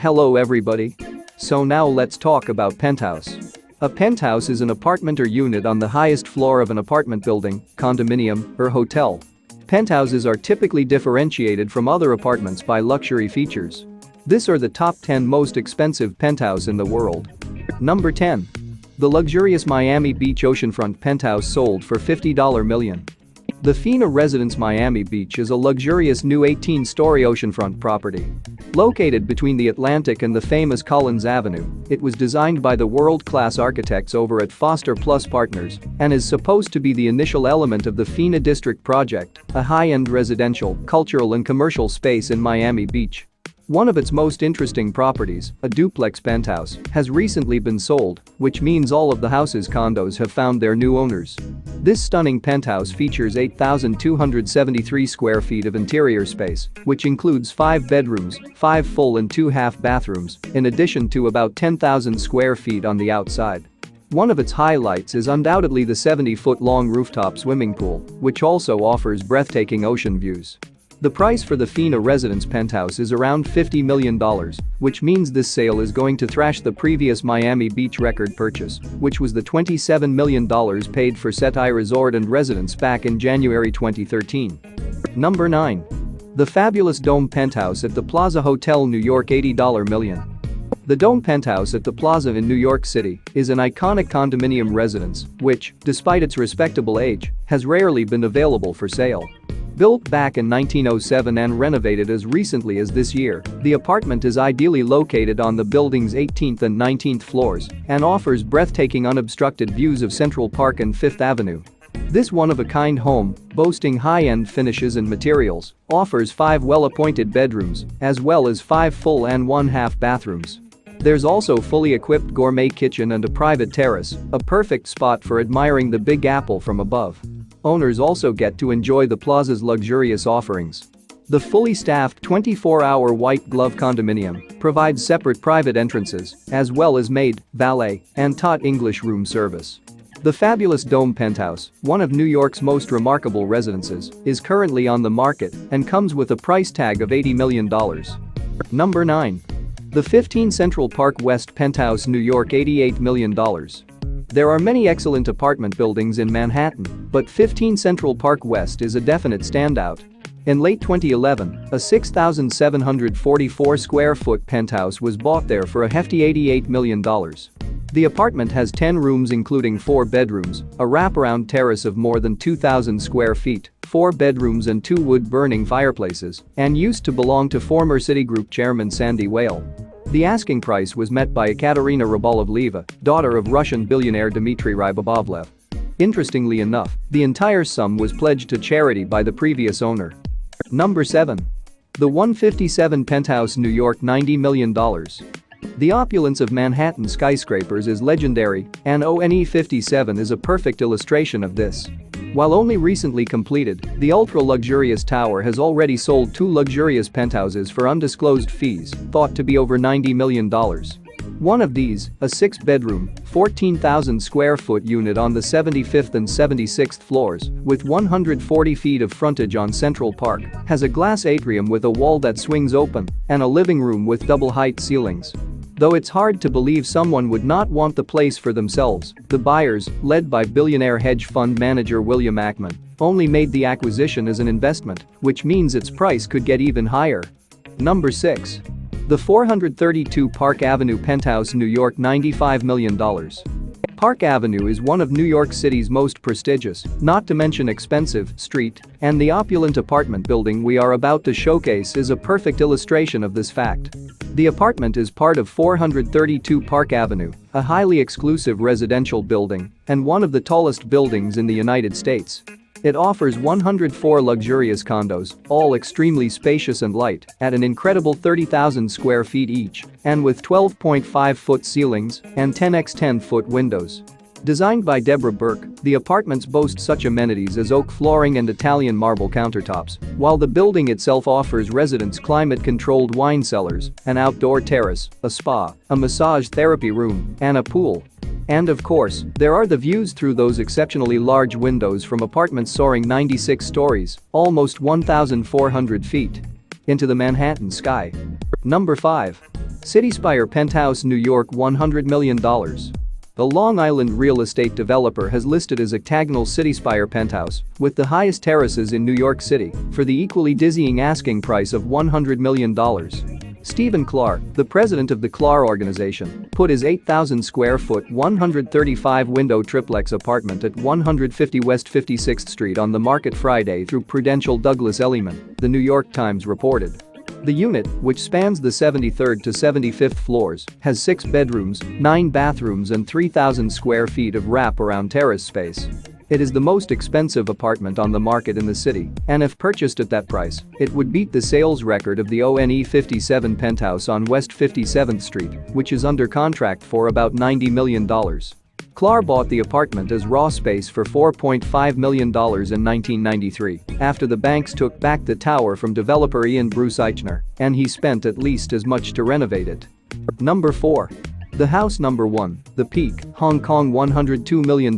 Hello everybody. So now let's talk about penthouse. A penthouse is an apartment or unit on the highest floor of an apartment building, condominium, or hotel. Penthouses are typically differentiated from other apartments by luxury features. These are the top 10 most expensive penthouse in the world. Number 10. The luxurious Miami Beach oceanfront penthouse sold for $50 million. The FAENA Residence Miami Beach is a luxurious new 18-story oceanfront property. Located between the Atlantic and the famous Collins Avenue, it was designed by the world-class architects over at Foster Plus Partners and is supposed to be the initial element of the FAENA District project, a high-end residential, cultural and commercial space in Miami Beach. One of its most interesting properties, a duplex penthouse, has recently been sold, which means all of the house's condos have found their new owners. This stunning penthouse features 8,273 square feet of interior space, which includes 5 bedrooms, 5 full and 2 half bathrooms, in addition to about 10,000 square feet on the outside. One of its highlights is undoubtedly the 70-foot-long rooftop swimming pool, which also offers breathtaking ocean views. The price for the FAENA Residence penthouse is around $50 million, which means this sale is going to thrash the previous Miami Beach record purchase, which was the $27 million paid for CITYSPIRE Resort and Residence back in January 2013. Number 9. The fabulous Dome Penthouse at the Plaza Hotel New York $80 million. The Dome Penthouse at the Plaza in New York City is an iconic condominium residence which, despite its respectable age, has rarely been available for sale. Built back in 1907 and renovated as recently as this year, the apartment is ideally located on the building's 18th and 19th floors and offers breathtaking unobstructed views of Central Park and Fifth Avenue. This one-of-a-kind home, boasting high-end finishes and materials, offers 5 well-appointed bedrooms, as well as 5 full and 1 half bathrooms. There's also fully equipped gourmet kitchen and a private terrace, a perfect spot for admiring the Big Apple from above. Owners also get to enjoy the Plaza's luxurious offerings. The fully staffed 24-hour white glove condominium provides separate private entrances, as well as maid, valet, and taught English room service. The fabulous Dome Penthouse, one of New York's most remarkable residences, is currently on the market and comes with a price tag of $80 million. Number 9. The 15 Central Park West Penthouse New York $88 million. There are many excellent apartment buildings in Manhattan, but 15 Central Park West is a definite standout. In late 2011, a 6,744 square foot penthouse was bought there for a hefty $88 million. The apartment has 10 rooms including 4 bedrooms, a wraparound terrace of more than 2,000 square feet, 4 bedrooms and 2 wood-burning fireplaces, and used to belong to former Citigroup chairman Sandy Weill. The asking price was met by Ekaterina Rybolovleva, daughter of Russian billionaire Dmitry Rybolovlev. Interestingly enough, the entire sum was pledged to charity by the previous owner. Number 7. The 157 Penthouse New York $90 million. The opulence of Manhattan skyscrapers is legendary, and ONE 57 is a perfect illustration of this. While only recently completed, the ultra-luxurious tower has already sold 2 luxurious penthouses for undisclosed fees, thought to be over $90 million. One of these, a 6-bedroom, 14,000 square foot unit on the 75th and 76th floors, with 140 feet of frontage on Central Park, has a glass atrium with a wall that swings open and a living room with double-height ceilings. Though it's hard to believe someone would not want the place for themselves, the buyers, led by billionaire hedge fund manager William Ackman, only made the acquisition as an investment, which means its price could get even higher. Number 6. The 432 Park Avenue Penthouse New York $95 million. Park Avenue is one of New York City's most prestigious, not to mention expensive, street, and the opulent apartment building we are about to showcase is a perfect illustration of this fact. The apartment is part of 432 Park Avenue, a highly exclusive residential building and one of the tallest buildings in the United States. It offers 104 luxurious condos, all extremely spacious and light, at an incredible 30,000 square feet each, and with 12.5-foot ceilings and 10x10-foot windows. Designed by Deborah Burke, the apartments boast such amenities as oak flooring and Italian marble countertops, while the building itself offers residents climate-controlled wine cellars, an outdoor terrace, a spa, a massage therapy room, and a pool. And of course, there are the views through those exceptionally large windows from apartments soaring 96 stories, almost 1,400 feet, into the Manhattan sky. Number 5. CITYSPIRE Penthouse, New York, $100 million. A Long Island real estate developer has listed as octagonal CITYSPIRE Penthouse, with the highest terraces in New York City, for the equally dizzying asking price of $100 million. Stephen Clark, the president of the Clark organization, put his 8,000 square foot 135-window triplex apartment at 150 West 56th Street on the market Friday through Prudential Douglas Elliman, the New York Times reported. The unit, which spans the 73rd to 75th floors, has 6 bedrooms, 9 bathrooms and 3,000 square feet of wrap-around terrace space. It is the most expensive apartment on the market in the city, and if purchased at that price, it would beat the sales record of the ONE 57 penthouse on West 57th Street, which is under contract for about $90 million. Clark bought the apartment as raw space for $4.5 million in 1993, after the banks took back the tower from developer Ian Bruce Eichner, and he spent at least as much to renovate it. Number 4. The house. Number 1, The Peak, Hong Kong, $102 million.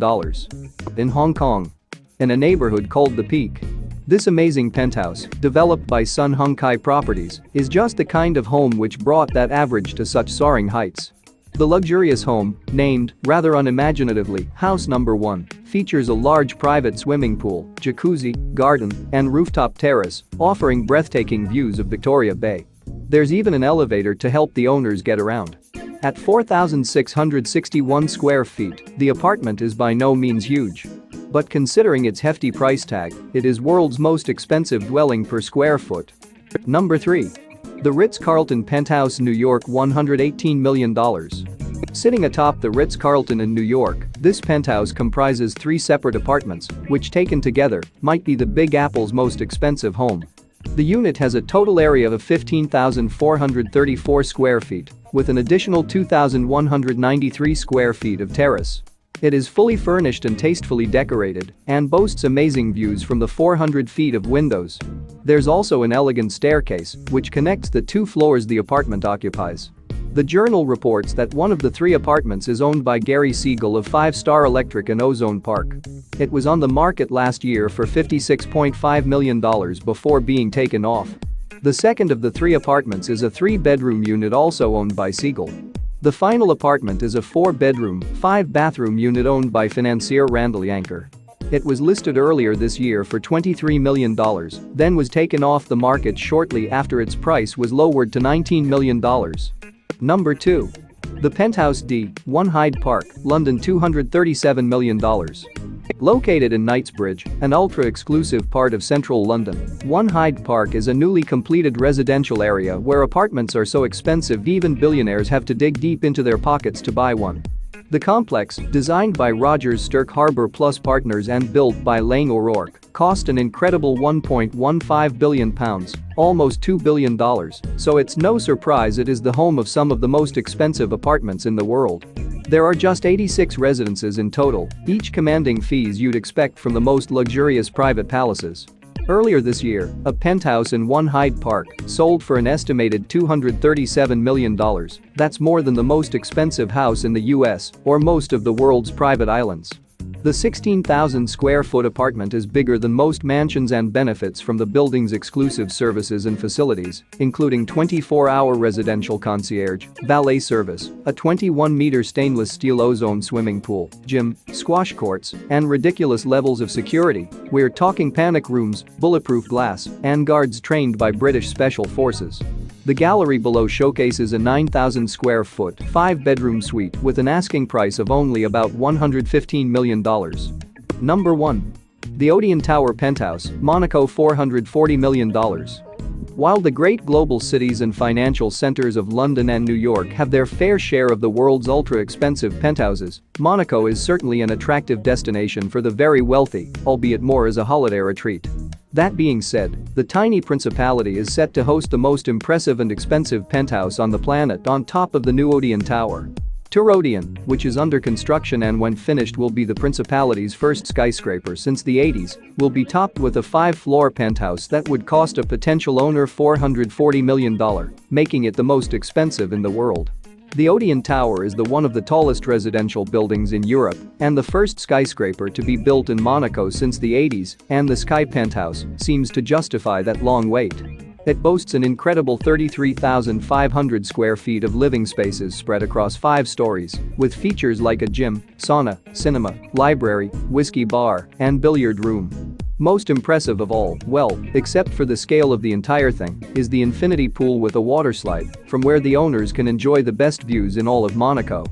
In Hong Kong. In a neighborhood called The Peak. This amazing penthouse, developed by Sun Hung Kai Properties, is just the kind of home which brought that average to such soaring heights. The luxurious home, named, rather unimaginatively, House Number 1, features a large private swimming pool, jacuzzi, garden, and rooftop terrace, offering breathtaking views of Victoria Bay. There's even an elevator to help the owners get around. At 4,661 square feet, the apartment is by no means huge. But considering its hefty price tag, it is world's most expensive dwelling per square foot. Number 3. The Ritz-Carlton Penthouse, New York, $118 million. Sitting atop the Ritz-Carlton in New York, this penthouse comprises 3 separate apartments, which taken together, might be the Big Apple's most expensive home. The unit has a total area of 15,434 square feet, with an additional 2,193 square feet of terrace. It is fully furnished and tastefully decorated, and boasts amazing views from the 400 feet of windows. There's also an elegant staircase, which connects the 2 floors the apartment occupies. The Journal reports that one of the 3 apartments is owned by Gary Siegel of 5 Star Electric in Ozone Park. It was on the market last year for $56.5 million before being taken off. The second of the 3 apartments is a 3-bedroom unit also owned by Siegel. The final apartment is a 4-bedroom, 5-bathroom unit owned by financier Randall Yanker. It was listed earlier this year for $23 million, then was taken off the market shortly after its price was lowered to $19 million. Number 2. The Penthouse D, 1 Hyde Park, London, $237 million. Located in Knightsbridge, an ultra-exclusive part of central London, 1 Hyde Park is a newly completed residential area where apartments are so expensive even billionaires have to dig deep into their pockets to buy one. The complex, designed by Rogers Stirk Harbour Plus Partners and built by Lang O'Rourke, cost an incredible £1.15 billion, almost $2 billion, so it's no surprise it is the home of some of the most expensive apartments in the world. There are just 86 residences in total, each commanding fees you'd expect from the most luxurious private palaces. Earlier this year, a penthouse in 1 Hyde Park sold for an estimated $237 million. That's more than the most expensive house in the US or most of the world's private islands. The 16,000 square foot apartment is bigger than most mansions and benefits from the building's exclusive services and facilities, including 24-hour residential concierge, valet service, a 21-meter stainless steel ozone swimming pool, gym, squash courts, and ridiculous levels of security. We're talking panic rooms, bulletproof glass, and guards trained by British Special Forces. The gallery below showcases a 9,000 square foot, 5-bedroom suite with an asking price of only about $115 million. Number 1. The Odeon Tower Penthouse, Monaco, $440 million. While the great global cities and financial centers of London and New York have their fair share of the world's ultra-expensive penthouses, Monaco is certainly an attractive destination for the very wealthy, albeit more as a holiday retreat. That being said, the tiny principality is set to host the most impressive and expensive penthouse on the planet on top of the new Odeon Tower. Tour Odeon, which is under construction and when finished will be the principality's first skyscraper since the 80s, will be topped with a 5-floor penthouse that would cost a potential owner $440 million, making it the most expensive in the world. The Odeon Tower is one of the tallest residential buildings in Europe and the first skyscraper to be built in Monaco since the 80s, and the Sky Penthouse seems to justify that long wait. It boasts an incredible 33,500 square feet of living spaces spread across 5 stories, with features like a gym, sauna, cinema, library, whiskey bar, and billiard room. Most impressive of all, well, except for the scale of the entire thing, is the infinity pool with a waterslide, from where the owners can enjoy the best views in all of Monaco.